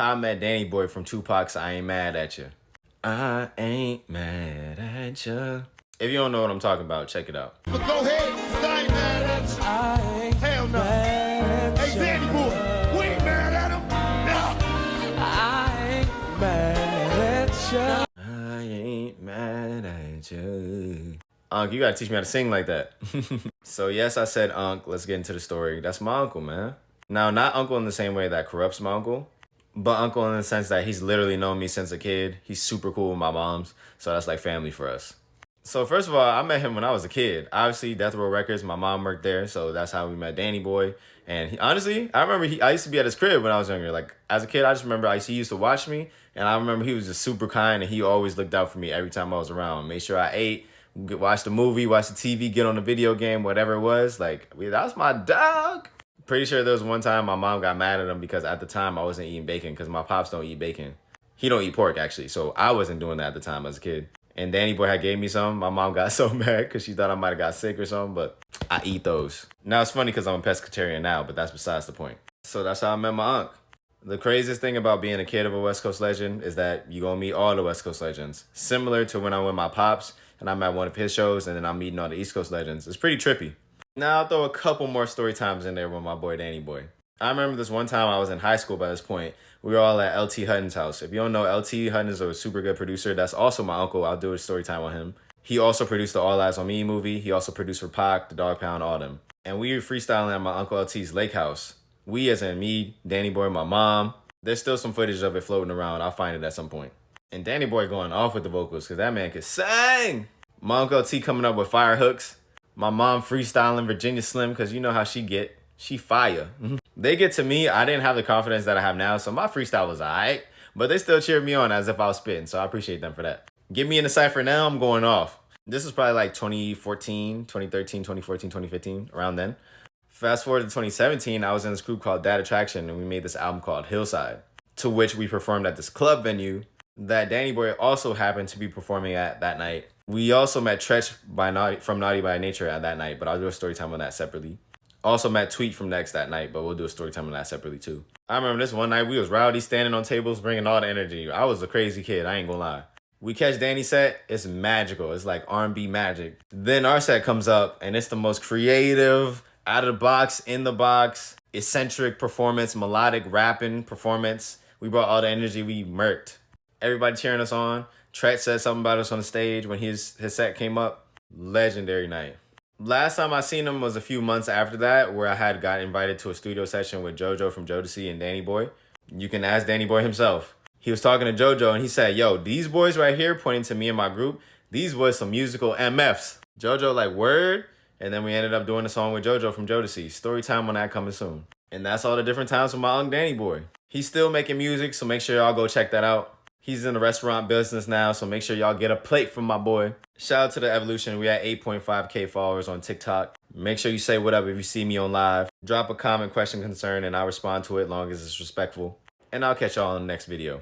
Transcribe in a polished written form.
How I Met Danny Boy from Tupac's I Ain't Mad at You. I ain't mad at you. If you don't know what I'm talking about, check it out. But go ahead, 'cause I ain't mad at you. I ain't Hell no. mad at Hey, Danny Boy, we ain't mad at him. No. I ain't mad at you. I ain't mad at you. Unc, you gotta teach me how to sing like that. So yes, I said Unc. Let's get into the story. That's my uncle, man. Now, not uncle in the same way that corrupts my uncle, but uncle in the sense that he's literally known me since a kid. He's super cool with my moms, so that's like family for us. So first of all, I met him when I was a kid. Obviously, Death Row Records, my mom worked there, so that's how we met Danny Boy. And honestly, I remember I used to be at his crib when I was younger. Like, as a kid, I just remember he used to watch me, and I remember he was just super kind, and he always looked out for me every time I was around. Made sure I ate, watch the movie, watch the TV, get on the video game, whatever it was. Like, that was my dog. Pretty sure there was one time my mom got mad at him because at the time I wasn't eating bacon because my pops don't eat bacon. He don't eat pork, actually, so I wasn't doing that at the time as a kid. And Danny Boy had gave me some. My mom got so mad because she thought I might have got sick or something, but I eat those. Now, it's funny because I'm a pescatarian now, but that's besides the point. So that's how I met my uncle. The craziest thing about being a kid of a West Coast legend is that you're going to meet all the West Coast legends. Similar to when I went with my pops and I'm at one of his shows and then I'm meeting all the East Coast legends. It's pretty trippy. Now I'll throw a couple more story times in there with my boy Danny Boy. I remember this one time I was in high school by this point. We were all at LT Hutton's house. If you don't know, LT Hutton is a super good producer. That's also my uncle. I'll do a story time on him. He also produced the All Eyes on Me movie. He also produced for Pac, The Dog Pound, all them. And we were freestyling at my Uncle LT's lake house. We as in me, Danny Boy, my mom. There's still some footage of it floating around. I'll find it at some point. And Danny Boy going off with the vocals because that man could sing. My Uncle LT coming up with fire hooks. My mom freestyling Virginia Slim because you know how she get. She fire. They get to me. I didn't have the confidence that I have now, so my freestyle was alright. But they still cheered me on as if I was spitting, so I appreciate them for that. Get me in the cypher now, I'm going off. This was probably like 2014, 2013, 2014, 2015, around then. Fast forward to 2017, I was in this group called Dad Attraction, and we made this album called Hillside, to which we performed at this club venue that Danny Boy also happened to be performing at that night. We also met Tretch from Naughty by Nature at that night, but I'll do a story time on that separately. Also met Tweet from Next that night, but we'll do a story time on that separately too. I remember this one night, we was rowdy, standing on tables, bringing all the energy. I was a crazy kid, I ain't gonna lie. We catch Danny's set, it's magical. It's like R&B magic. Then our set comes up, and it's the most creative, out of the box, in the box, eccentric performance, melodic rapping performance. We brought all the energy, we murked. Everybody cheering us on. Tretch said something about us on the stage when his set came up. Legendary night. Last time I seen him was a few months after that, where I had got invited to a studio session with JoJo from Jodeci and Danny Boy. You can ask Danny Boy himself. He was talking to JoJo and he said, yo, these boys right here, pointing to me and my group, these boys some musical MFs. JoJo like, word? And then we ended up doing a song with JoJo from Jodeci. Story time on that coming soon. And that's all the different times with my Uncle Danny Boy. He's still making music, so make sure y'all go check that out. He's in the restaurant business now, so make sure y'all get a plate from my boy. Shout out to The Evolution. We at 8.5K followers on TikTok. Make sure you say what up if you see me on live. Drop a comment, question, concern, and I'll respond to it as long as it's respectful. And I'll catch y'all in the next video.